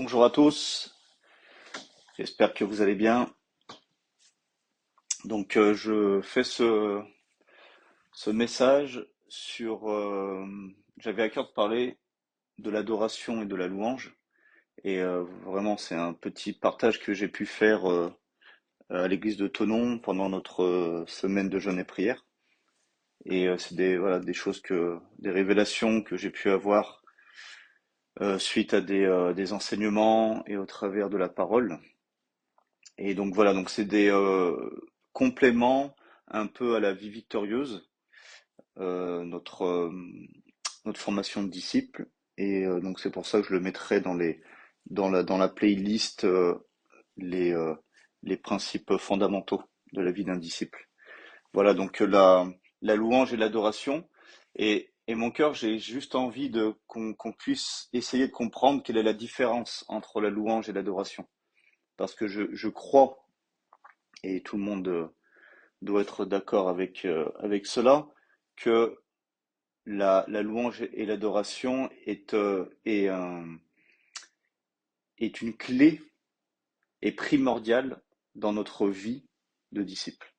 Bonjour à tous, j'espère que vous allez bien. Je fais ce message sur... j'avais à cœur de parler de l'adoration et de la louange. Vraiment, c'est un petit partage que j'ai pu faire à l'église de Thonon pendant notre semaine de jeûne et prière. C'est des choses des révélations que j'ai pu avoir suite à des enseignements et au travers de la parole. Donc c'est des compléments un peu à la vie victorieuse, euh, notre euh, notre formation de disciples. Donc c'est pour ça que je le mettrai dans la playlist les euh, les principes fondamentaux de la vie d'un disciple. Voilà donc la louange et l'adoration. Et mon cœur, j'ai juste envie de qu'on puisse essayer de comprendre quelle est la différence entre la louange et l'adoration, parce que je crois, et tout le monde doit être d'accord avec cela, que la louange et l'adoration est une clé et primordiale dans notre vie de disciple,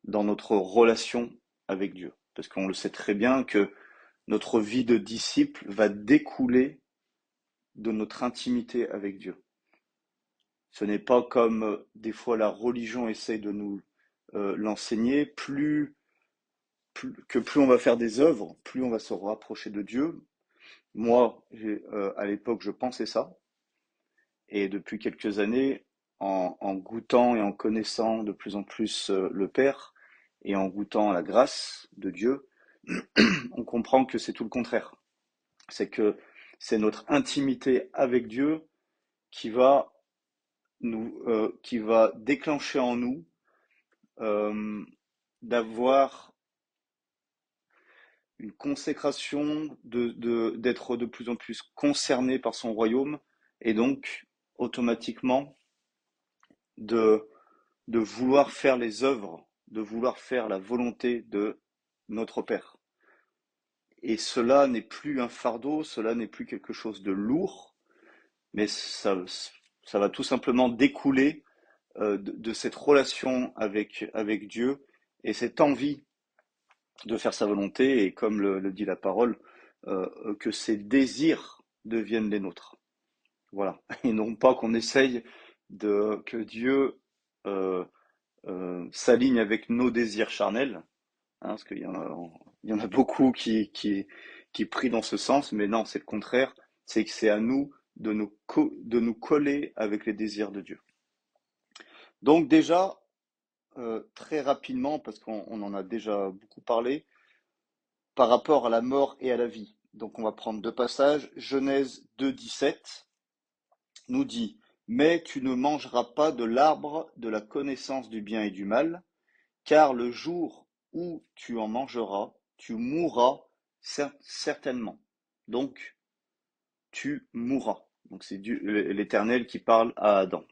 dans notre relation avec Dieu. Parce qu'on le sait très bien que notre vie de disciple va découler de notre intimité avec Dieu. Ce n'est pas comme des fois la religion essaie de nous l'enseigner. Plus on va faire des œuvres, plus on va se rapprocher de Dieu. Moi, à l'époque, je pensais ça. Et depuis quelques années, en goûtant et en connaissant de plus en plus le Père et en goûtant à la grâce de Dieu, on comprend que c'est tout le contraire. C'est que c'est notre intimité avec Dieu qui va qui va déclencher en nous euh, d'avoir une consécration, d'être de plus en plus concerné par son royaume, et donc automatiquement de, de vouloir faire les œuvres, de vouloir faire la volonté de notre Père. Et cela n'est plus un fardeau, cela n'est plus quelque chose de lourd, mais ça va tout simplement découler de cette relation avec Dieu et cette envie de faire sa volonté, et comme le dit la parole, que ses désirs deviennent les nôtres. Voilà. Et non pas qu'on essaye que Dieu s'aligne avec nos désirs charnels, hein, parce qu'il y en a beaucoup qui prient dans ce sens, mais non, c'est le contraire. C'est que c'est à nous de nous coller avec les désirs de Dieu. Donc déjà, très rapidement, parce qu'on en a déjà beaucoup parlé, par rapport à la mort et à la vie. Donc on va prendre deux passages. Genèse 2,17 nous dit: Mais tu ne mangeras pas de l'arbre de la connaissance du bien et du mal, car le jour où tu en mangeras, tu mourras certainement. Donc tu mourras. Donc c'est l'Éternel qui parle à Adam.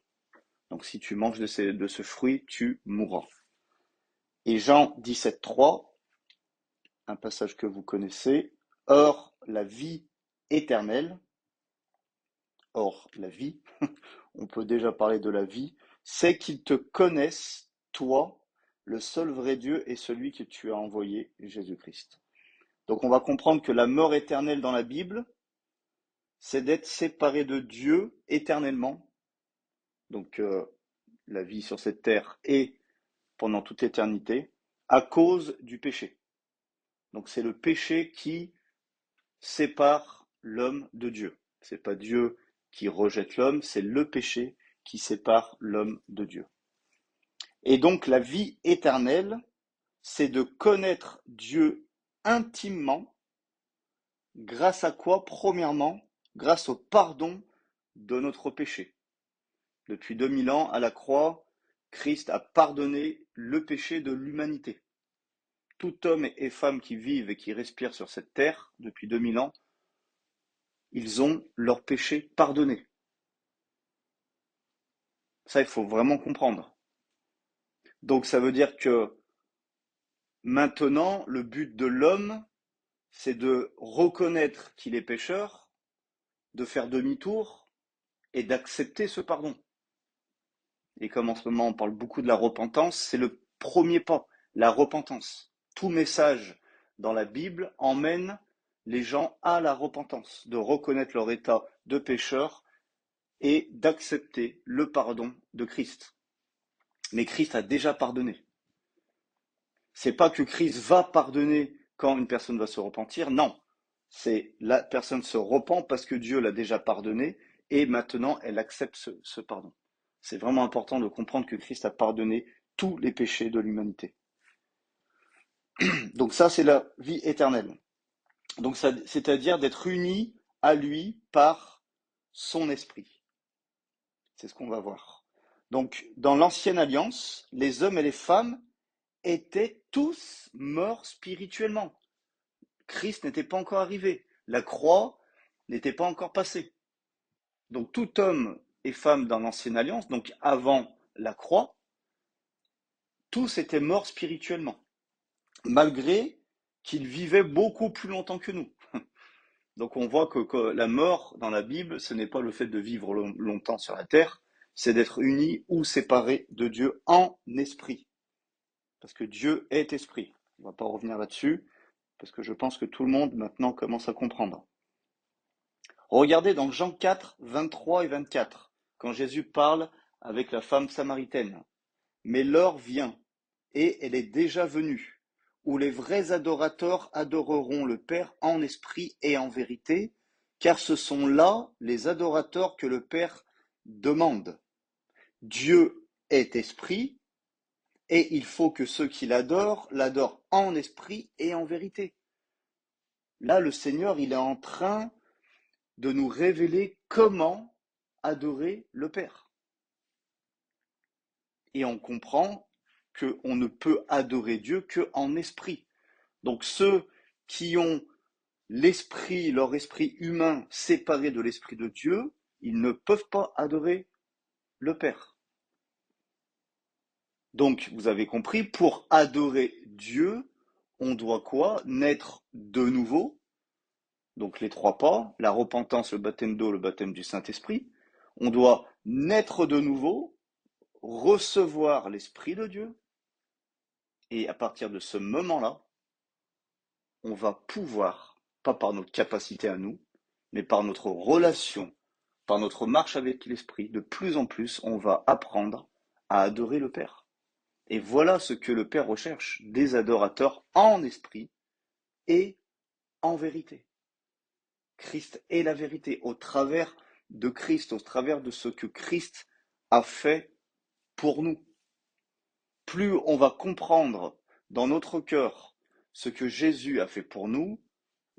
Donc si tu manges de ce fruit, tu mourras. Et Jean 17,3, un passage que vous connaissez: Or la vie éternelle, or la vie, on peut déjà parler de la vie, c'est qu'ils te connaissent, toi, le seul vrai Dieu, et celui que tu as envoyé, Jésus-Christ. Donc on va comprendre que la mort éternelle dans la Bible, c'est d'être séparé de Dieu éternellement. Donc la vie sur cette terre et pendant toute éternité, à cause du péché. Donc c'est le péché qui sépare l'homme de Dieu. C'est pas Dieu qui rejette l'homme, c'est le péché qui sépare l'homme de Dieu. Et donc la vie éternelle, c'est de connaître Dieu intimement, grâce à quoi? Premièrement, grâce au pardon de notre péché. Depuis 2000 ans, à la croix, Christ a pardonné le péché de l'humanité. Tout homme et femme qui vivent et qui respirent sur cette terre depuis 2000 ans, ils ont leur péché pardonné. Ça, il faut vraiment comprendre. Donc ça veut dire que maintenant, le but de l'homme, c'est de reconnaître qu'il est pécheur, de faire demi-tour et d'accepter ce pardon. Et comme en ce moment on parle beaucoup de la repentance, c'est le premier pas, la repentance. Tout message dans la Bible emmène les gens à la repentance, de reconnaître leur état de pécheur et d'accepter le pardon de Christ. Mais Christ a déjà pardonné. C'est pas que Christ va pardonner quand une personne va se repentir, non. C'est la personne se repent parce que Dieu l'a déjà pardonné et maintenant elle accepte ce pardon. C'est vraiment important de comprendre que Christ a pardonné tous les péchés de l'humanité. Donc ça, c'est la vie éternelle. Donc ça, c'est-à-dire d'être unis à lui par son esprit. C'est ce qu'on va voir. Donc dans l'ancienne alliance, les hommes et les femmes étaient tous morts spirituellement. Christ n'était pas encore arrivé. La croix n'était pas encore passée. Donc tout homme et femme dans l'ancienne alliance, donc avant la croix, tous étaient morts spirituellement, malgré qu'ils vivaient beaucoup plus longtemps que nous. Donc on voit que la mort dans la Bible, ce n'est pas le fait de vivre longtemps sur la terre, c'est d'être unis ou séparés de Dieu en esprit. Parce que Dieu est esprit. On ne va pas revenir là-dessus, parce que je pense que tout le monde maintenant commence à comprendre. Regardez dans Jean 4, 23 et 24, quand Jésus parle avec la femme samaritaine. Mais l'heure vient, et elle est déjà venue, où les vrais adorateurs adoreront le Père en esprit et en vérité, car ce sont là les adorateurs que le Père demande. Dieu est esprit, et il faut que ceux qui l'adorent en esprit et en vérité. Là, le Seigneur, il est en train de nous révéler comment adorer le Père. Et on comprend qu'on ne peut adorer Dieu qu'en esprit. Donc ceux qui ont l'esprit, leur esprit humain séparé de l'esprit de Dieu, ils ne peuvent pas adorer le Père. Donc vous avez compris, pour adorer Dieu, on doit quoi? Naître de nouveau. Donc les trois pas, la repentance, le baptême d'eau, le baptême du Saint-Esprit. On doit naître de nouveau, recevoir l'Esprit de Dieu, et à partir de ce moment-là, on va pouvoir, pas par notre capacité à nous, mais par notre relation, par notre marche avec l'Esprit, de plus en plus, on va apprendre à adorer le Père. Et voilà ce que le Père recherche, des adorateurs en esprit et en vérité. Christ est la vérité, au travers de Christ, au travers de ce que Christ a fait pour nous. Plus on va comprendre dans notre cœur ce que Jésus a fait pour nous,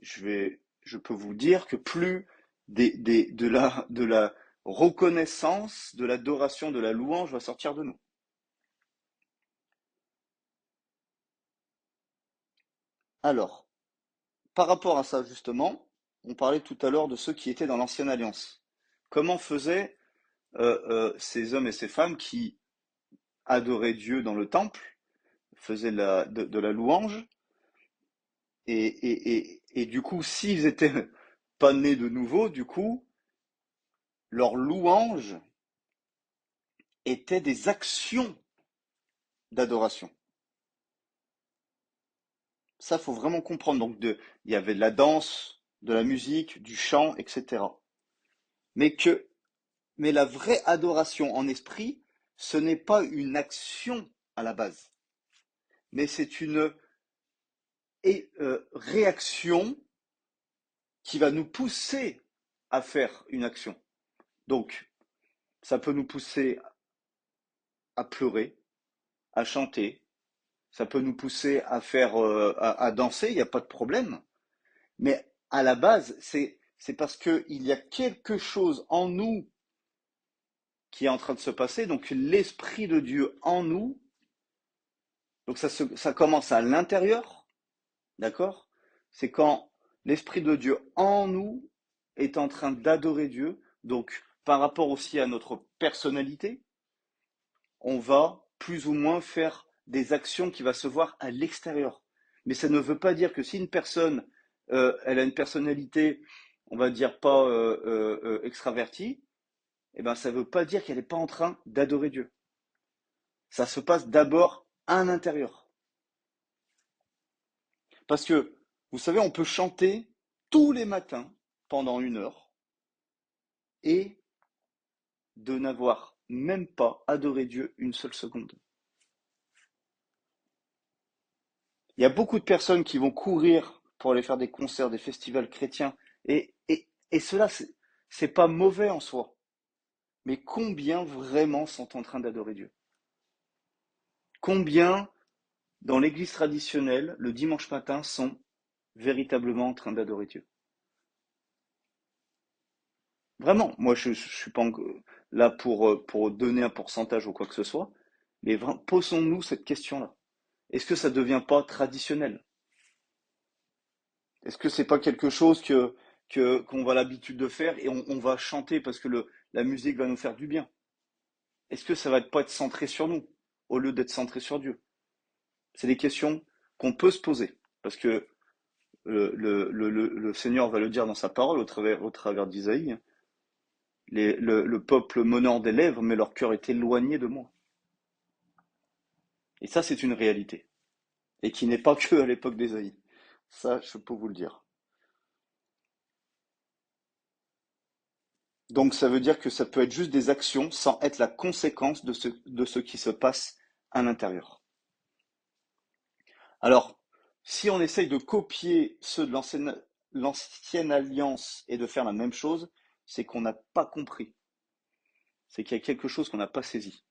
je peux vous dire que plus de la reconnaissance, de l'adoration, de la louange va sortir de nous. Alors, par rapport à ça justement, on parlait tout à l'heure de ceux qui étaient dans l'ancienne alliance. Comment faisaient ces hommes et ces femmes qui adoraient Dieu dans le temple, faisaient de la louange, et du coup, s'ils étaient pas nés de nouveau, du coup, leur louange était des actions d'adoration. Ça, faut vraiment comprendre. Donc, il y avait de la danse, de la musique, du chant, etc. Mais mais la vraie adoration en esprit, ce n'est pas une action à la base, mais c'est une réaction qui va nous pousser à faire une action. Donc, ça peut nous pousser à pleurer, à chanter, ça peut nous pousser à faire, à danser, il n'y a pas de problème. Mais à la base, c'est parce qu'il y a quelque chose en nous qui est en train de se passer, donc l'Esprit de Dieu en nous. Donc ça commence à l'intérieur, d'accord? C'est quand l'Esprit de Dieu en nous est en train d'adorer Dieu, donc par rapport aussi à notre personnalité, on va plus ou moins faire des actions qui vont se voir à l'extérieur. Mais ça ne veut pas dire que si une personne, elle a une personnalité, on va dire pas extravertie, eh ben, ça ne veut pas dire qu'elle n'est pas en train d'adorer Dieu. Ça se passe d'abord à l'intérieur. Parce que, vous savez, on peut chanter tous les matins pendant 1 heure et de n'avoir même pas adoré Dieu une seule seconde. Il y a beaucoup de personnes qui vont courir pour aller faire des concerts, des festivals chrétiens, et cela, c'est pas mauvais en soi. Mais combien vraiment sont en train d'adorer Dieu? Combien, dans l'église traditionnelle, le dimanche matin, sont véritablement en train d'adorer Dieu? Vraiment, moi je suis pas là pour donner un pourcentage ou quoi que ce soit, mais posons-nous cette question-là. Est-ce que ça ne devient pas traditionnel? Est-ce que c'est pas quelque chose qu'on va l'habitude de faire et on va chanter parce que la musique va nous faire du bien? Est-ce que ça va pas être centré sur nous au lieu d'être centré sur Dieu? C'est des questions qu'on peut se poser parce que le Seigneur va le dire dans sa parole au travers d'Isaïe. Le peuple m'honore des lèvres, mais leur cœur est éloigné de moi. Et ça, c'est une réalité. Et qui n'est pas que à l'époque d'Ésaïe. Ça, je peux vous le dire. Donc, ça veut dire que ça peut être juste des actions sans être la conséquence de ce qui se passe à l'intérieur. Alors, si on essaye de copier ceux de l'ancienne alliance et de faire la même chose, c'est qu'on n'a pas compris. C'est qu'il y a quelque chose qu'on n'a pas saisi.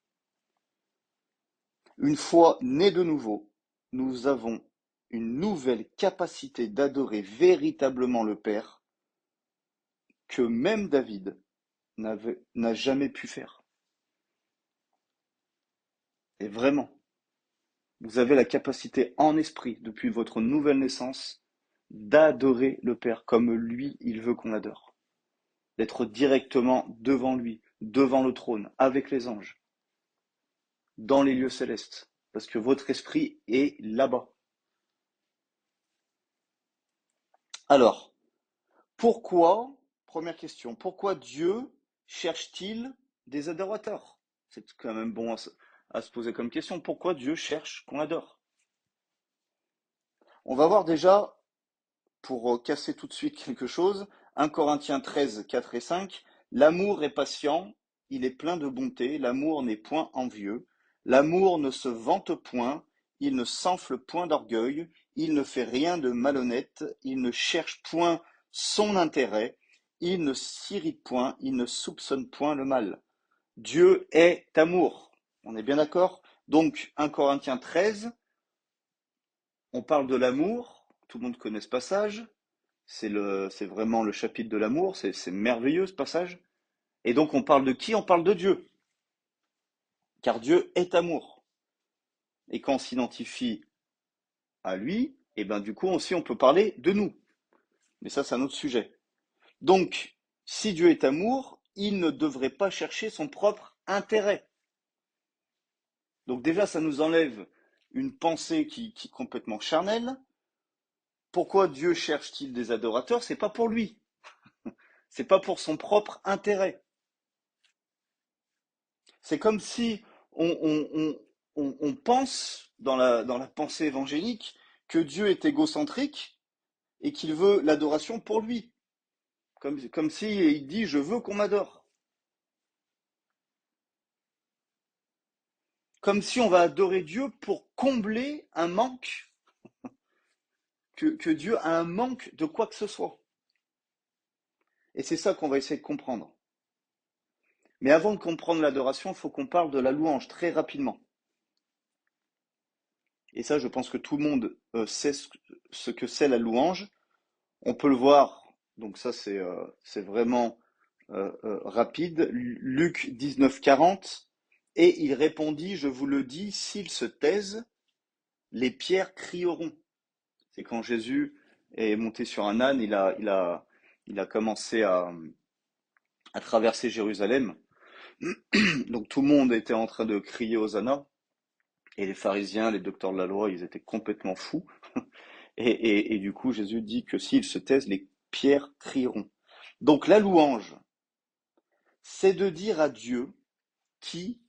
Une fois nés de nouveau, nous avons une nouvelle capacité d'adorer véritablement le Père que même David n'a jamais pu faire. Et vraiment, vous avez la capacité en esprit, depuis votre nouvelle naissance, d'adorer le Père comme lui, il veut qu'on adore. D'être directement devant lui, devant le trône, avec les anges, dans les lieux célestes, parce que votre esprit est là-bas. Alors, pourquoi, première question, pourquoi Dieu cherche-t-il des adorateurs? C'est quand même bon à se poser comme question. Pourquoi Dieu cherche qu'on adore? On va voir déjà, pour casser tout de suite quelque chose, 1 Corinthiens 13, 4 et 5, l'amour est patient, il est plein de bonté, l'amour n'est point envieux, l'amour ne se vante point, il ne s'enfle point d'orgueil, il ne fait rien de malhonnête, il ne cherche point son intérêt, il ne s'irrite point, il ne soupçonne point le mal. Dieu est amour. On est bien d'accord? Donc, 1 Corinthiens 13, on parle de l'amour, tout le monde connaît ce passage, c'est vraiment le chapitre de l'amour, c'est merveilleux ce passage. Et donc on parle de qui? On parle de Dieu, car Dieu est amour. Et quand on s'identifie à lui, et ben du coup aussi on peut parler de nous. Mais ça c'est un autre sujet. Donc, si Dieu est amour, il ne devrait pas chercher son propre intérêt. Donc déjà ça nous enlève une pensée qui est complètement charnelle. Pourquoi Dieu cherche-t-il des adorateurs? C'est pas pour lui, c'est pas pour son propre intérêt. C'est comme si on pense dans la pensée évangélique que Dieu est égocentrique et qu'il veut l'adoration pour lui. Comme si il dit je veux qu'on m'adore. Comme si on va adorer Dieu pour combler un manque, que Dieu a un manque de quoi que ce soit. Et c'est ça qu'on va essayer de comprendre. Mais avant de comprendre l'adoration, il faut qu'on parle de la louange très rapidement. Et ça, je pense que tout le monde sait ce que c'est la louange. On peut le voir, donc ça c'est vraiment rapide. Luc 19, 40. Et il répondit, je vous le dis, s'ils se taisent, les pierres crieront. C'est quand Jésus est monté sur un âne, il a commencé à traverser Jérusalem. Donc tout le monde était en train de crier Hosanna. Et les pharisiens, les docteurs de la loi, ils étaient complètement fous. Et du coup, Jésus dit que s'ils se taisent, les pierres crieront. Donc la louange, c'est de dire à Dieu qui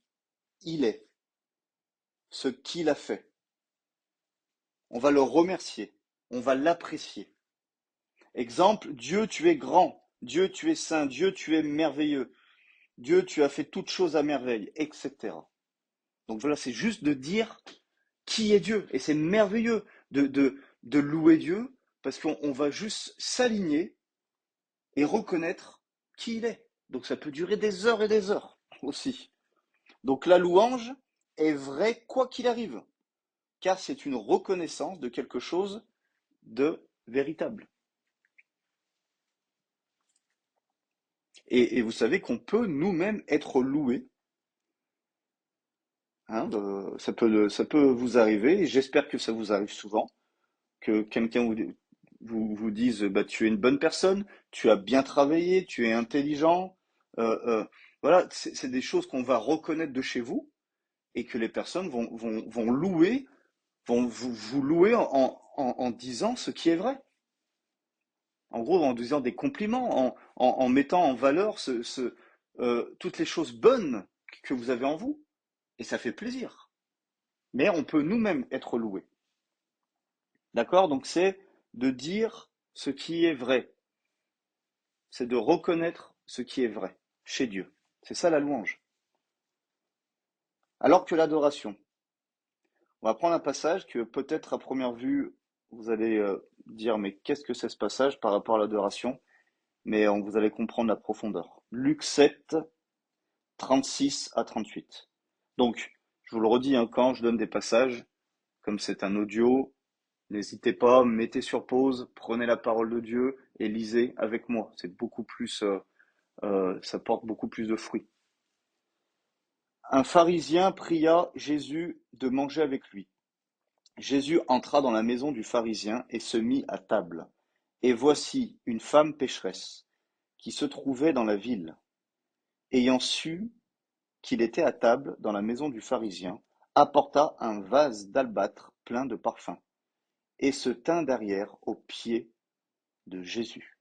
il est, ce qu'il a fait. On va le remercier, on va l'apprécier. Exemple, Dieu, tu es grand, Dieu, tu es saint, Dieu, tu es merveilleux, Dieu, tu as fait toutes choses à merveille, etc. Donc voilà, c'est juste de dire qui est Dieu. Et c'est merveilleux de louer Dieu parce qu'on va juste s'aligner et reconnaître qui il est. Donc ça peut durer des heures et des heures aussi. Donc la louange est vraie quoi qu'il arrive, car c'est une reconnaissance de quelque chose de véritable. Et vous savez qu'on peut nous-mêmes être loués. Hein, ça peut vous arriver, et j'espère que ça vous arrive souvent, que quelqu'un vous dise bah, tu es une bonne personne, tu as bien travaillé, tu es intelligent. Voilà, c'est des choses qu'on va reconnaître de chez vous et que les personnes vont louer, vont vous louer en disant ce qui est vrai. En gros, en disant des compliments, en mettant en valeur toutes les choses bonnes que vous avez en vous. Et ça fait plaisir. Mais on peut nous-mêmes être loués. D'accord? Donc c'est de dire ce qui est vrai. C'est de reconnaître ce qui est vrai chez Dieu. C'est ça la louange. Alors que l'adoration. On va prendre un passage que peut-être à première vue, vous allez dire, mais qu'est-ce que c'est ce passage par rapport à l'adoration? Mais vous allez comprendre la profondeur. Luc 7, 36 à 38. Donc, je vous le redis, hein, quand je donne des passages, comme c'est un audio, n'hésitez pas, mettez sur pause, prenez la parole de Dieu et lisez avec moi. C'est beaucoup plus, ça porte beaucoup plus de fruits. Un pharisien pria Jésus de manger avec lui. Jésus entra dans la maison du pharisien et se mit à table. Et voici une femme pécheresse qui se trouvait dans la ville. Ayant su qu'il était à table dans la maison du pharisien, apporta un vase d'albâtre plein de parfums et se tint derrière aux pieds de Jésus.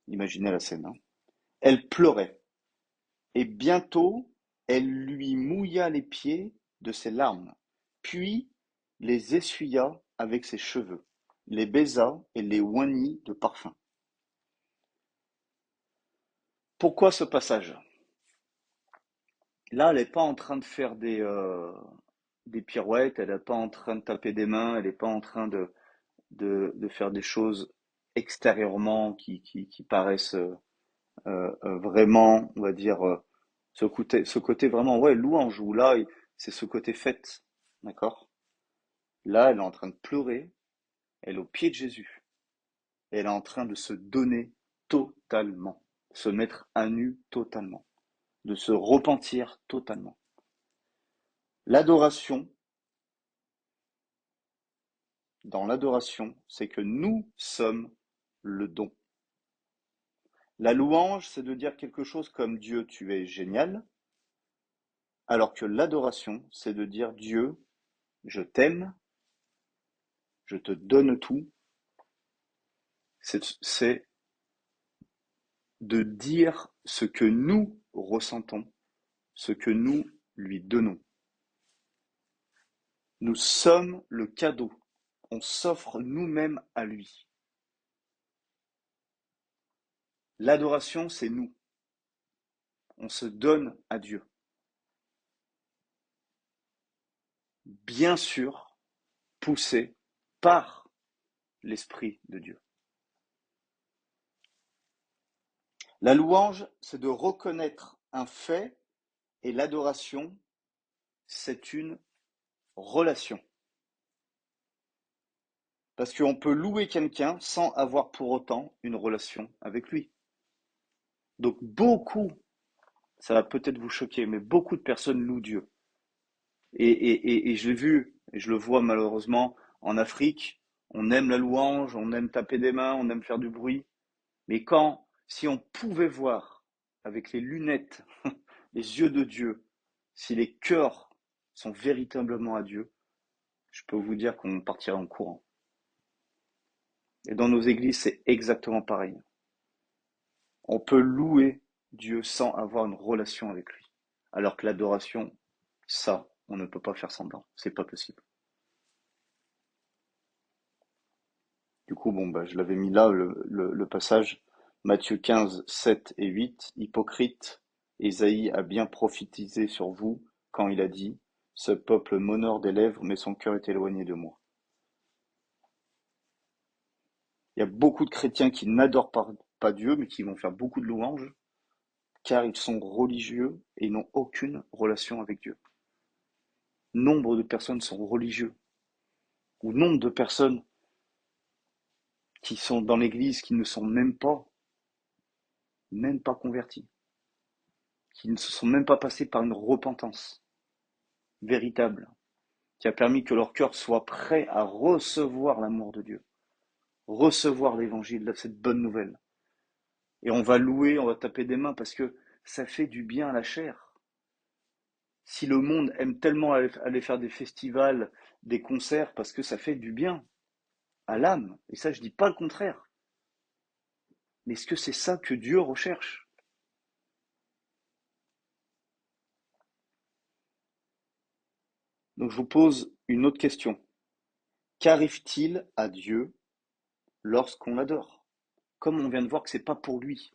Imaginez la scène. Hein. Elle pleurait et bientôt elle lui mouilla les pieds de ses larmes, puis les essuya avec ses cheveux, les baisa et les oignit de parfum. Pourquoi ce passage? Là, elle n'est pas en train de faire des pirouettes, elle n'est pas en train de taper des mains, elle n'est pas en train de faire des choses extérieurement qui paraissent vraiment, on va dire, ce côté vraiment, ouais, louange, où là, c'est ce côté fête, d'accord? Là, elle est en train de pleurer, elle est au pied de Jésus, et elle est en train de se donner totalement, se mettre à nu totalement, de se repentir totalement. L'adoration, dans l'adoration, c'est que nous sommes le don. La louange, c'est de dire quelque chose comme Dieu, tu es génial, alors que l'adoration, c'est de dire Dieu, je t'aime, je te donne tout. C'est de dire ce que nous ressentons, ce que nous lui donnons. Nous sommes le cadeau. On s'offre nous-mêmes à lui. L'adoration, c'est nous. On se donne à Dieu. Bien sûr, poussé par l'Esprit de Dieu. La louange, c'est de reconnaître un fait et l'adoration, c'est une relation. Parce qu'on peut louer quelqu'un sans avoir pour autant une relation avec lui. Donc beaucoup, ça va peut-être vous choquer, mais beaucoup de personnes louent Dieu. Et je l'ai vu, et je le vois malheureusement en Afrique, on aime la louange, on aime taper des mains, on aime faire du bruit. Mais si on pouvait voir avec les lunettes, les yeux de Dieu, si les cœurs sont véritablement à Dieu, je peux vous dire qu'on partirait en courant. Et dans nos églises, c'est exactement pareil. On peut louer Dieu sans avoir une relation avec lui. Alors que l'adoration, ça, on ne peut pas faire semblant. C'est pas possible. Du coup, bon, bah, je l'avais mis là, le passage. Matthieu 15, 7 et 8. Hypocrite, Ésaïe a bien prophétisé sur vous quand il a dit, ce peuple m'honore des lèvres, mais son cœur est éloigné de moi. Il y a beaucoup de chrétiens qui n'adorent pas Dieu, mais qui vont faire beaucoup de louanges, car ils sont religieux et n'ont aucune relation avec Dieu. Nombre de personnes sont religieux, ou nombre de personnes qui sont dans l'église qui ne sont même pas convertis, qui ne se sont même pas passés par une repentance véritable, qui a permis que leur cœur soit prêt à recevoir l'amour de Dieu, recevoir l'évangile, cette bonne nouvelle. Et on va louer, on va taper des mains parce que ça fait du bien à la chair. Si le monde aime tellement aller faire des festivals, des concerts, parce que ça fait du bien à l'âme, et ça je dis pas le contraire, mais est-ce que c'est ça que Dieu recherche? Donc je vous pose une autre question. Qu'arrive-t-il à Dieu lorsqu'on l'adore? Comme on vient de voir que c'est pas pour lui,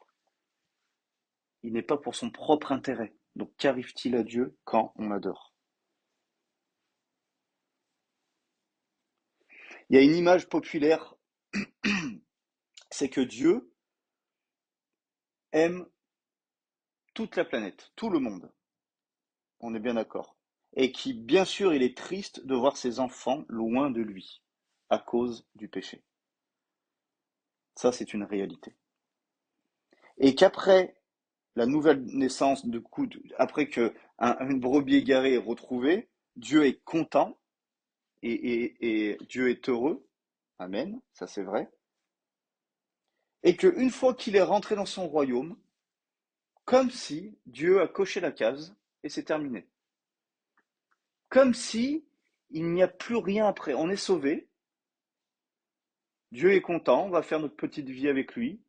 il n'est pas pour son propre intérêt. Donc qu'arrive-t-il à Dieu quand on l'adore? Il y a une image populaire, c'est que Dieu aime toute la planète, tout le monde. On est bien d'accord. Et qui, bien sûr, il est triste de voir ses enfants loin de lui, à cause du péché. Ça, c'est une réalité. Et qu'après la nouvelle naissance, après que une brebis égarée est retrouvée, Dieu est content et Dieu est heureux. Amen, ça c'est vrai. Et qu'une fois qu'il est rentré dans son royaume, comme si Dieu a coché la case et c'est terminé. Comme si il n'y a plus rien après. On est sauvé, Dieu est content, on va faire notre petite vie avec lui,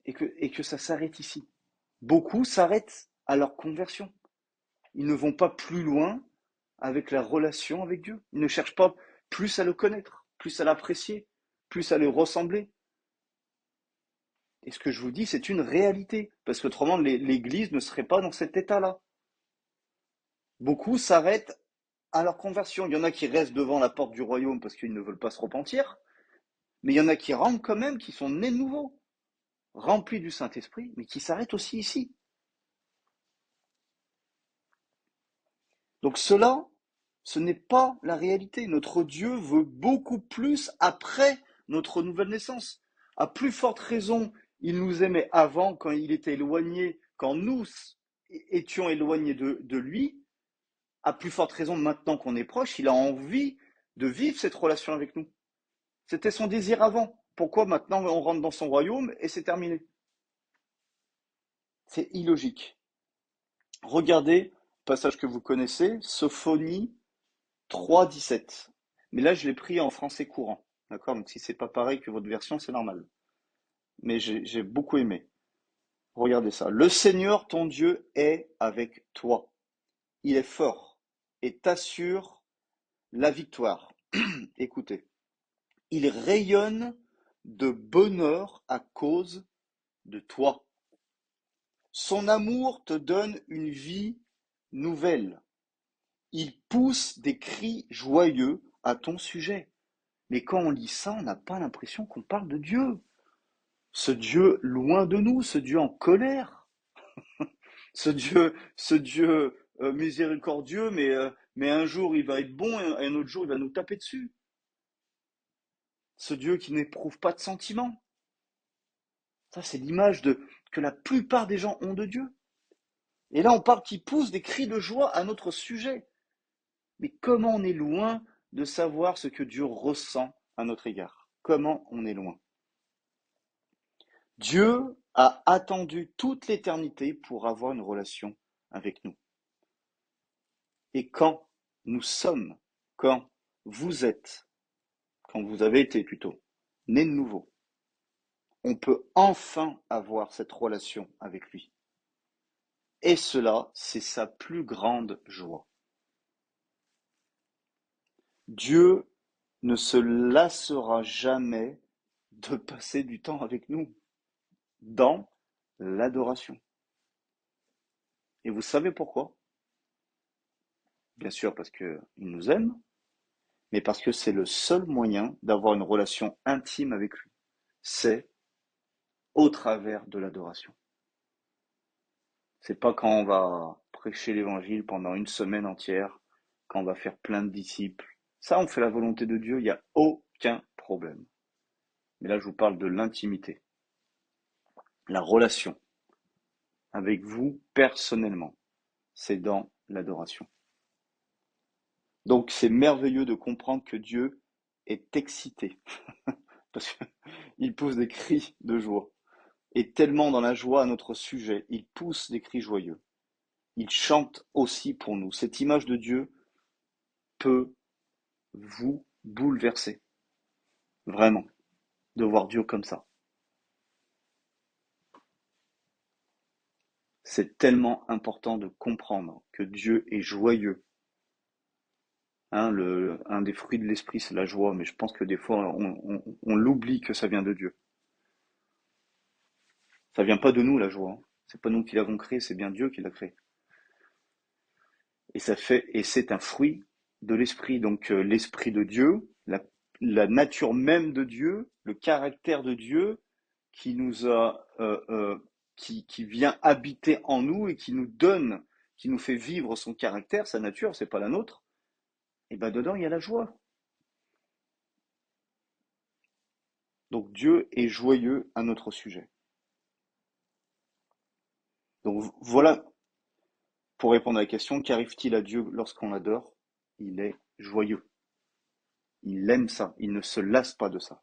et que ça s'arrête ici. Beaucoup s'arrêtent à leur conversion. Ils ne vont pas plus loin avec la relation avec Dieu. Ils ne cherchent pas plus à le connaître, plus à l'apprécier, plus à le ressembler. Et ce que je vous dis, c'est une réalité, parce qu'autrement, l'Église ne serait pas dans cet état-là. Beaucoup s'arrêtent à leur conversion. Il y en a qui restent devant la porte du royaume parce qu'ils ne veulent pas se repentir, mais il y en a qui rentrent quand même, qui sont nés de nouveau, remplis du Saint-Esprit, mais qui s'arrêtent aussi ici. Donc cela, ce n'est pas la réalité. Notre Dieu veut beaucoup plus après notre nouvelle naissance. À plus forte raison, il nous aimait avant, quand il était éloigné, quand nous étions éloignés de lui. À plus forte raison, maintenant qu'on est proche, il a envie de vivre cette relation avec nous. C'était son désir avant. Pourquoi maintenant on rentre dans son royaume et c'est terminé? C'est illogique. Regardez, passage que vous connaissez, Sophonie 3,17. Mais là, je l'ai pris en français courant. D'accord? Donc si c'est pas pareil que votre version, c'est normal. Mais j'ai beaucoup aimé. Regardez ça. Le Seigneur, ton Dieu, est avec toi. Il est fort et t'assure la victoire. Écoutez. Il rayonne de bonheur à cause de toi. Son amour te donne une vie nouvelle. Il pousse des cris joyeux à ton sujet. Mais quand on lit ça, on n'a pas l'impression qu'on parle de Dieu. Ce Dieu loin de nous, ce Dieu en colère, ce Dieu miséricordieux, mais un jour il va être bon et un autre jour il va nous taper dessus. Ce Dieu qui n'éprouve pas de sentiments. Ça, c'est l'image que la plupart des gens ont de Dieu. Et là, on parle qu'il pousse des cris de joie à notre sujet. Mais comment on est loin de savoir ce que Dieu ressent à notre égard? Comment on est loin? Dieu a attendu toute l'éternité pour avoir une relation avec nous. Et quand nous sommes, quand vous êtes, quand vous avez été plutôt, nés de nouveau, on peut enfin avoir cette relation avec lui. Et cela, c'est sa plus grande joie. Dieu ne se lassera jamais de passer du temps avec nous dans l'adoration. Et vous savez pourquoi? Bien sûr parce qu'il nous aime, mais parce que c'est le seul moyen d'avoir une relation intime avec lui. C'est au travers de l'adoration. C'est pas quand on va prêcher l'évangile pendant une semaine entière, quand on va faire plein de disciples. Ça, on fait la volonté de Dieu, il n'y a aucun problème. Mais là, je vous parle de l'intimité, la relation avec vous personnellement. C'est dans l'adoration. Donc, c'est merveilleux de comprendre que Dieu est excité, parce qu'il pousse des cris de joie. Et tellement dans la joie à notre sujet, il pousse des cris joyeux. Il chante aussi pour nous. Cette image de Dieu peut vous bouleverser, vraiment, de voir Dieu comme ça. C'est tellement important de comprendre que Dieu est joyeux. Hein, un des fruits de l'esprit, c'est la joie, mais je pense que des fois, on l'oublie que ça vient de Dieu. Ça vient pas de nous, la joie, hein. C'est pas nous qui l'avons créé, c'est bien Dieu qui l'a créé. Et c'est un fruit de l'esprit. Donc, l'esprit de Dieu, la nature même de Dieu, le caractère de Dieu qui nous a, qui vient habiter en nous et qui nous donne, qui nous fait vivre son caractère, sa nature, c'est pas la nôtre. Et ben dedans, il y a la joie. Donc Dieu est joyeux à notre sujet. Donc voilà, pour répondre à la question, qu'arrive-t-il à Dieu lorsqu'on l'adore? Il est joyeux. Il aime ça. Il ne se lasse pas de ça.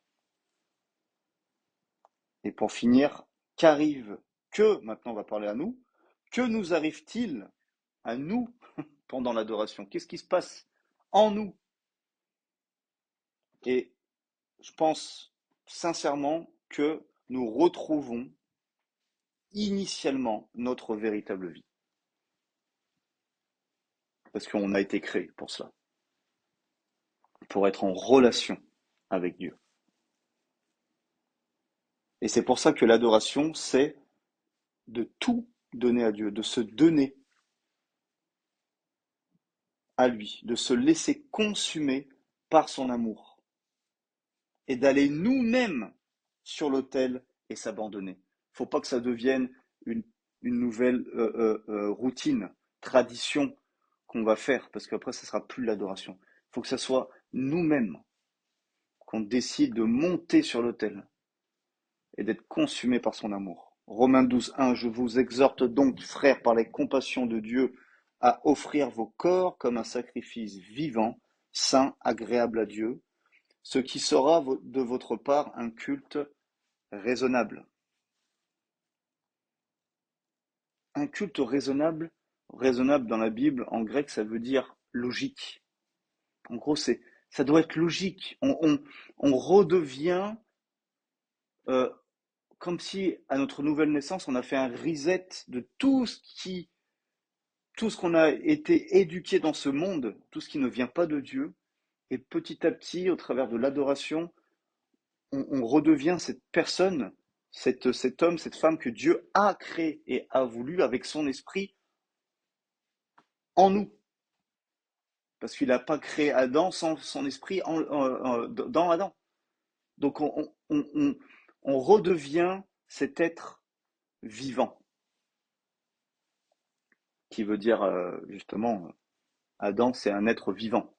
Et pour finir, maintenant on va parler à nous, que nous arrive-t-il à nous pendant l'adoration? Qu'est-ce qui se passe en nous? Et je pense sincèrement que nous retrouvons initialement notre véritable vie. Parce qu'on a été créé pour cela, pour être en relation avec Dieu. Et c'est pour ça que l'adoration, c'est de tout donner à Dieu, de se donner à lui, de se laisser consumer par son amour et d'aller nous-mêmes sur l'autel et s'abandonner. Faut pas que ça devienne une, une nouvelle routine, tradition qu'on va faire, parce qu'après, ça sera plus l'adoration. Il faut que ça soit nous-mêmes qu'on décide de monter sur l'autel et d'être consumé par son amour. Romains 12, 1, je vous exhorte donc, frères, par les compassions de Dieu, à offrir vos corps comme un sacrifice vivant, saint, agréable à Dieu, ce qui sera de votre part un culte raisonnable. Un culte raisonnable, raisonnable dans la Bible, en grec, ça veut dire logique. En gros, ça doit être logique. On redevient euh, comme si, à notre nouvelle naissance, on a fait un reset de tout ce qu'on a été éduqué dans ce monde, tout ce qui ne vient pas de Dieu. Et petit à petit, au travers de l'adoration, on redevient cette personne, cet homme, cette femme que Dieu a créé et a voulu avec son esprit en nous. Parce qu'il n'a pas créé Adam sans son esprit dans Adam. Donc on redevient cet être vivant, qui veut dire justement, Adam, c'est un être vivant.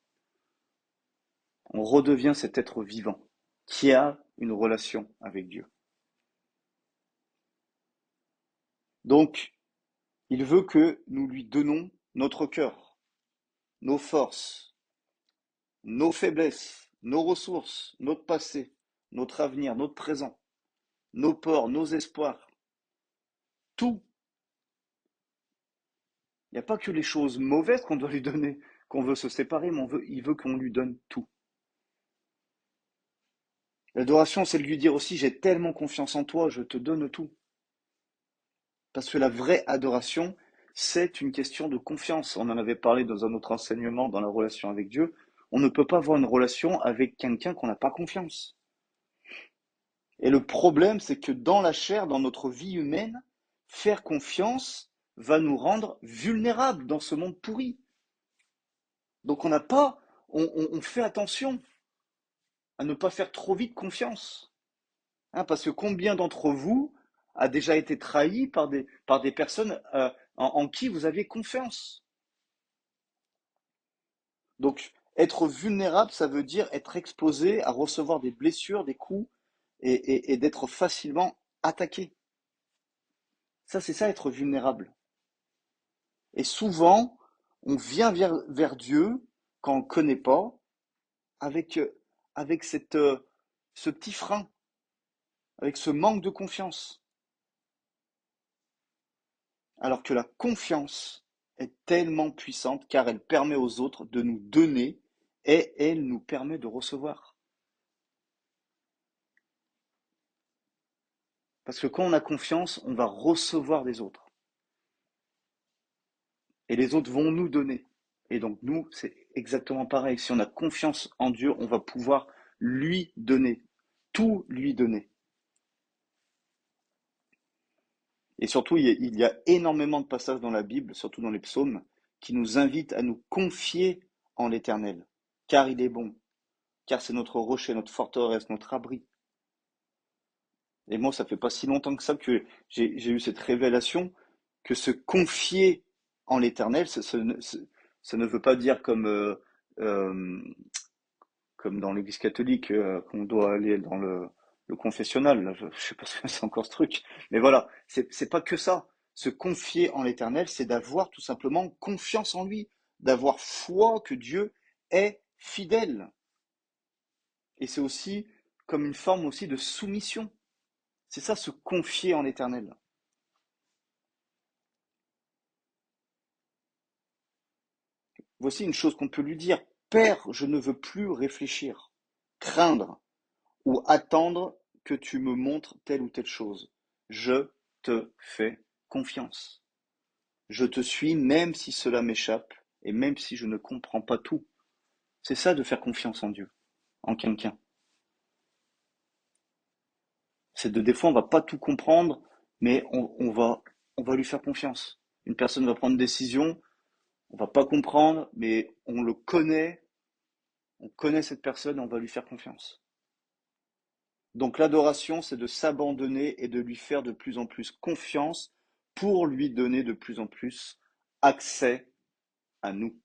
On redevient cet être vivant qui a une relation avec Dieu. Donc, il veut que nous lui donnons notre cœur, nos forces, nos faiblesses, nos ressources, notre passé, notre avenir, notre présent, nos peurs, nos espoirs, tout. Il n'y a pas que les choses mauvaises qu'on doit lui donner, qu'on veut se séparer, mais il veut qu'on lui donne tout. L'adoration, c'est de lui dire aussi, j'ai tellement confiance en toi, je te donne tout. Parce que la vraie adoration, c'est une question de confiance. On en avait parlé dans un autre enseignement dans la relation avec Dieu. On ne peut pas avoir une relation avec quelqu'un qu'on n'a pas confiance. Et le problème, c'est que dans la chair, dans notre vie humaine, faire confiance va nous rendre vulnérables dans ce monde pourri. Donc on n'a pas, on fait attention à ne pas faire trop vite confiance. Hein, parce que combien d'entre vous a déjà été trahi par des personnes en qui vous aviez confiance? Donc, être vulnérable, ça veut dire être exposé à recevoir des blessures, des coups et d'être facilement attaqué. Ça, c'est ça, être vulnérable. Et souvent, on vient vers Dieu quand on ne le connaît pas, avec, avec ce petit frein, avec ce manque de confiance. Alors que la confiance est tellement puissante car elle permet aux autres de nous donner et elle nous permet de recevoir. Parce que quand on a confiance, on va recevoir des autres. Et les autres vont nous donner. Et donc nous, c'est exactement pareil. Si on a confiance en Dieu, on va pouvoir lui donner, tout lui donner. Et surtout, il y a énormément de passages dans la Bible, surtout dans les psaumes, qui nous invitent à nous confier en l'Éternel, car il est bon, car c'est notre rocher, notre forteresse, notre abri. Et moi, ça fait pas si longtemps que ça que j'ai eu cette révélation que se confier en l'Éternel, ça ne veut pas dire euh, comme dans l'Église catholique, qu'on doit aller dans le confessionnal. Là, je sais pas ce que c'est encore ce truc, mais voilà, c'est pas que ça. Se confier en l'Éternel, c'est d'avoir tout simplement confiance en lui, d'avoir foi que Dieu est fidèle. Et c'est aussi comme une forme aussi de soumission. C'est ça, se confier en l'Éternel. Voici une chose qu'on peut lui dire. Père, je ne veux plus réfléchir, craindre ou attendre que tu me montres telle ou telle chose. Je te fais confiance. Je te suis même si cela m'échappe et même si je ne comprends pas tout. C'est ça de faire confiance en Dieu, en quelqu'un. C'est de des fois on va pas tout comprendre, mais on va lui faire confiance. Une personne va prendre une décision, on va pas comprendre, mais on le connaît, on connaît cette personne, on va lui faire confiance. Donc l'adoration, c'est de s'abandonner et de lui faire de plus en plus confiance pour lui donner de plus en plus accès à nous.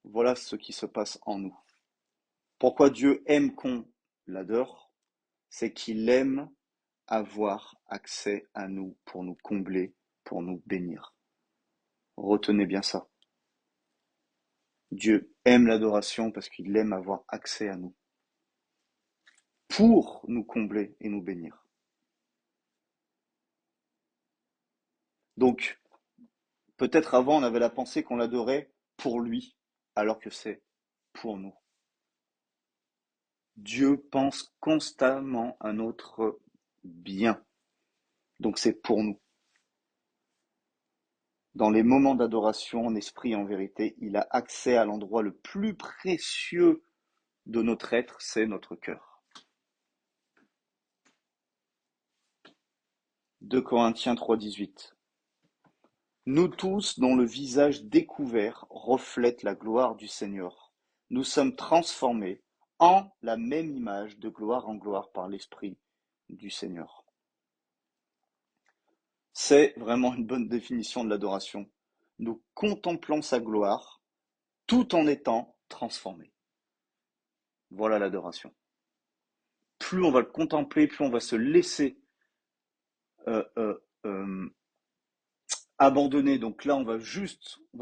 Voilà ce qui se passe en nous. Pourquoi Dieu aime qu'on l'adore? C'est qu'il aime avoir accès à nous pour nous combler, pour nous bénir. Retenez bien ça. Dieu aime l'adoration parce qu'il aime avoir accès à nous pour nous combler et nous bénir. Donc, peut-être avant, on avait la pensée qu'on l'adorait pour lui, alors que c'est pour nous. Dieu pense constamment à notre bien. Donc c'est pour nous. Dans les moments d'adoration en esprit et en vérité, il a accès à l'endroit le plus précieux de notre être, c'est notre cœur. 2 Corinthiens 3,18. Nous tous, dont le visage découvert reflète la gloire du Seigneur, nous sommes transformés en la même image de gloire en gloire par l'Esprit du Seigneur. C'est vraiment une bonne définition de l'adoration. Nous contemplons sa gloire tout en étant transformés. Voilà l'adoration. Plus on va le contempler, plus on va se laisser euh, euh, euh, abandonner. Donc là, on va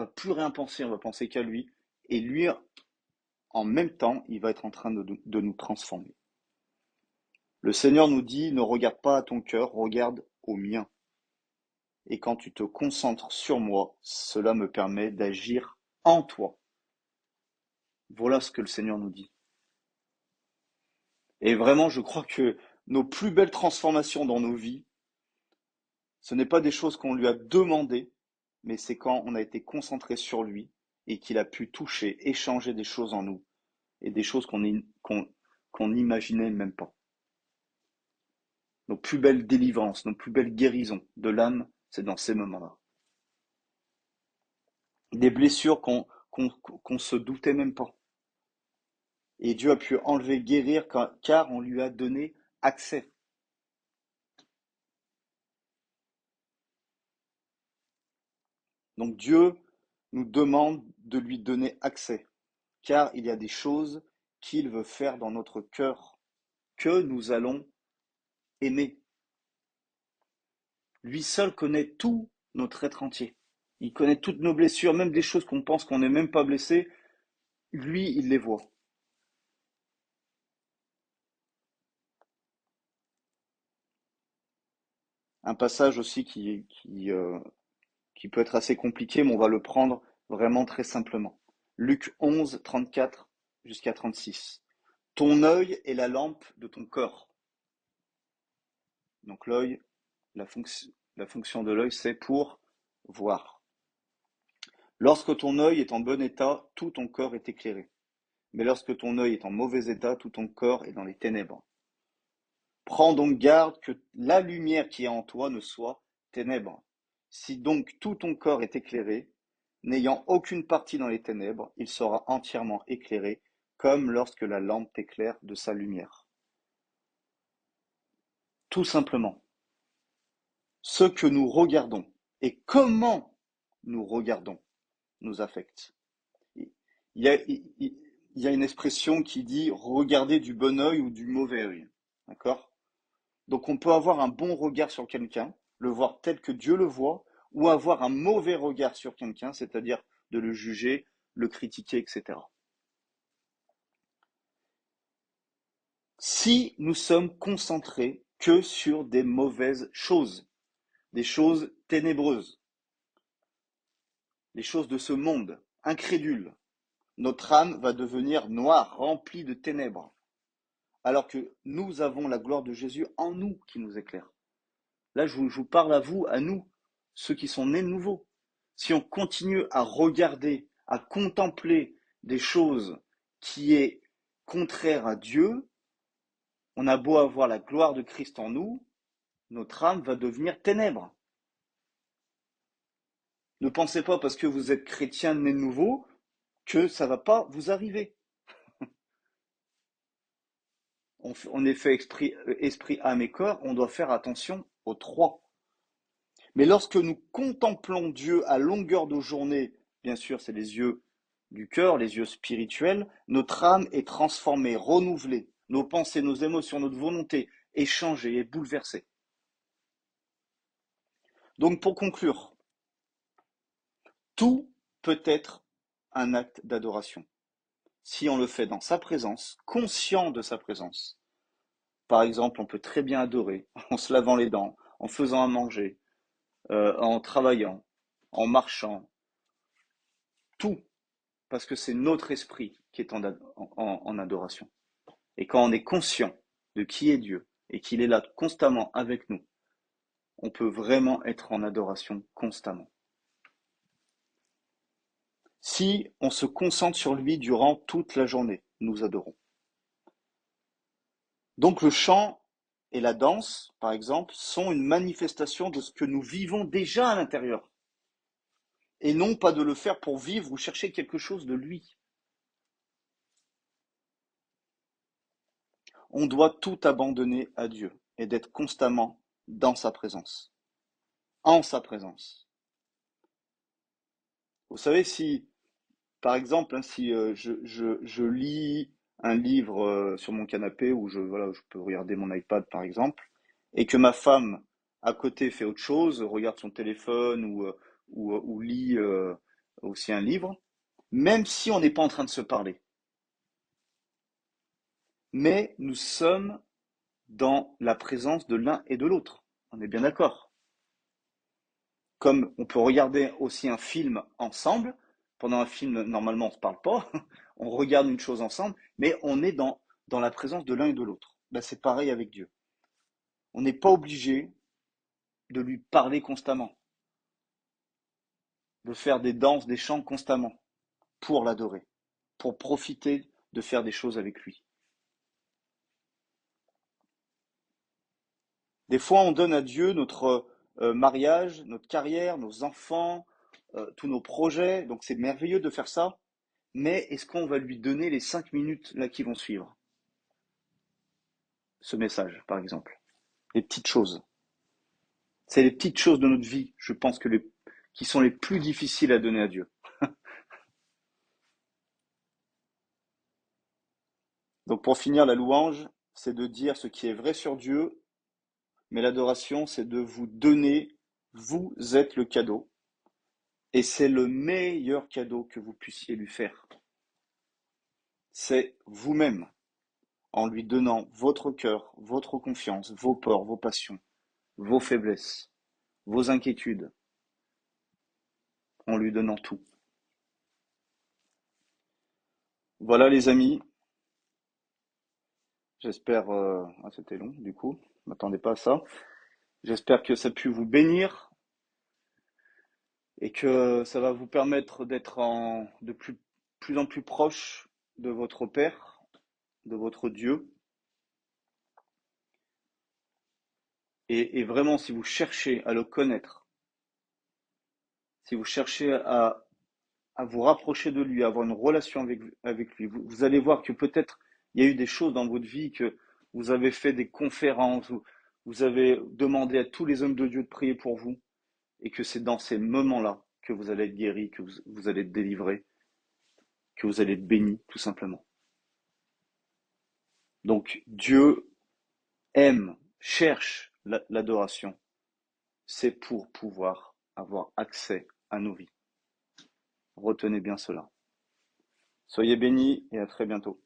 plus rien penser, on va penser qu'à lui. Et lui, en même temps, il va être en train de nous transformer. Le Seigneur nous dit, ne regarde pas à ton cœur, regarde au mien. Et quand tu te concentres sur moi, cela me permet d'agir en toi. Voilà ce que le Seigneur nous dit. Et vraiment, je crois que nos plus belles transformations dans nos vies, ce n'est pas des choses qu'on lui a demandées, mais c'est quand on a été concentré sur lui et qu'il a pu toucher, échanger des choses en nous et des choses qu'on n'imaginait même pas. Nos plus belles délivrances, nos plus belles guérisons de l'âme, c'est dans ces moments-là. Des blessures qu'on se doutait même pas. Et Dieu a pu enlever, guérir, car on lui a donné accès. Donc Dieu nous demande de lui donner accès, car il y a des choses qu'il veut faire dans notre cœur, que nous allons aimer. Lui seul connaît tout notre être entier. Il connaît toutes nos blessures, même des choses qu'on pense qu'on n'est même pas blessé. Lui, il les voit. Un passage aussi qui peut être assez compliqué, mais on va le prendre vraiment très simplement. Luc 11, 34 jusqu'à 36. Ton œil est la lampe de ton corps. Donc l'œil, la fonction de l'œil, c'est pour voir. Lorsque ton œil est en bon état, tout ton corps est éclairé. Mais lorsque ton œil est en mauvais état, tout ton corps est dans les ténèbres. Prends donc garde que la lumière qui est en toi ne soit ténèbres. Si donc tout ton corps est éclairé, n'ayant aucune partie dans les ténèbres, il sera entièrement éclairé, comme lorsque la lampe t'éclaire de sa lumière. Tout simplement, ce que nous regardons et comment nous regardons nous affecte. Il y a, il y a une expression qui dit regarder du bon œil ou du mauvais œil. D'accord? Donc on peut avoir un bon regard sur quelqu'un, le voir tel que Dieu le voit, ou avoir un mauvais regard sur quelqu'un, c'est-à-dire de le juger, le critiquer, etc. Si nous sommes concentrés que sur des mauvaises choses, des choses ténébreuses, les choses de ce monde, incrédules, notre âme va devenir noire, remplie de ténèbres, alors que nous avons la gloire de Jésus en nous qui nous éclaire. Là, je vous parle à nous, ceux qui sont nés de nouveau. Si on continue à regarder, à contempler des choses qui est contraire à Dieu, on a beau avoir la gloire de Christ en nous, notre âme va devenir ténèbres. Ne pensez pas parce que vous êtes chrétien né de nouveau que ça va pas vous arriver. On est fait esprit, âme et corps, on doit faire attention aux trois. Mais lorsque nous contemplons Dieu à longueur de journée, bien sûr, c'est les yeux du cœur, les yeux spirituels, notre âme est transformée, renouvelée, nos pensées, nos émotions, notre volonté est changée et bouleversée. Donc pour conclure, tout peut être un acte d'adoration si on le fait dans sa présence, conscient de sa présence. Par exemple, on peut très bien adorer en se lavant les dents, en faisant à manger, en travaillant, en marchant, tout, parce que c'est notre esprit qui est en adoration. Et quand on est conscient de qui est Dieu et qu'il est là constamment avec nous, on peut vraiment être en adoration constamment. Si on se concentre sur lui durant toute la journée, nous adorons. Donc le chant et la danse, par exemple, sont une manifestation de ce que nous vivons déjà à l'intérieur. Et non pas de le faire pour vivre ou chercher quelque chose de lui. On doit tout abandonner à Dieu et d'être constamment dans sa présence, en sa présence. Vous savez, si, par exemple, si je lis un livre sur mon canapé ou voilà, je peux regarder mon iPad, par exemple, et que ma femme, à côté, fait autre chose, regarde son téléphone ou lit aussi un livre, même si on n'est pas en train de se parler, mais nous sommes dans la présence de l'un et de l'autre. On est bien d'accord. Comme on peut regarder aussi un film ensemble. Pendant un film, normalement, on ne se parle pas. On regarde une chose ensemble, mais on est dans la présence de l'un et de l'autre. Ben, c'est pareil avec Dieu. On n'est pas obligé de lui parler constamment, de faire des danses, des chants constamment pour l'adorer, pour profiter de faire des choses avec lui. Des fois, on donne à Dieu notre mariage, notre carrière, nos enfants, tous nos projets, donc c'est merveilleux de faire ça, mais est-ce qu'on va lui donner les 5 minutes là qui vont suivre ce message, par exemple? Les petites choses. C'est les petites choses de notre vie, je pense, qui sont les plus difficiles à donner à Dieu. Donc pour finir, la louange, c'est de dire ce qui est vrai sur Dieu, mais l'adoration, c'est de vous donner, vous êtes le cadeau, et c'est le meilleur cadeau que vous puissiez lui faire. C'est vous-même, en lui donnant votre cœur, votre confiance, vos peurs, vos passions, vos faiblesses, vos inquiétudes, en lui donnant tout. Voilà les amis, j'espère... c'était long du coup, je m'attendais pas à ça. J'espère que ça a pu vous bénir et que ça va vous permettre d'être de plus en plus proche de votre Père, de votre Dieu. Et vraiment, si vous cherchez à le connaître, si vous cherchez à vous rapprocher de lui, à avoir une relation avec lui, vous allez voir que peut-être il y a eu des choses dans votre vie, que vous avez fait des conférences, vous avez demandé à tous les hommes de Dieu de prier pour vous, et que c'est dans ces moments-là que vous allez être guéri, que vous allez être délivré, que vous allez être béni, tout simplement. Donc Dieu aime, cherche l'adoration. C'est pour pouvoir avoir accès à nos vies. Retenez bien cela. Soyez bénis et à très bientôt.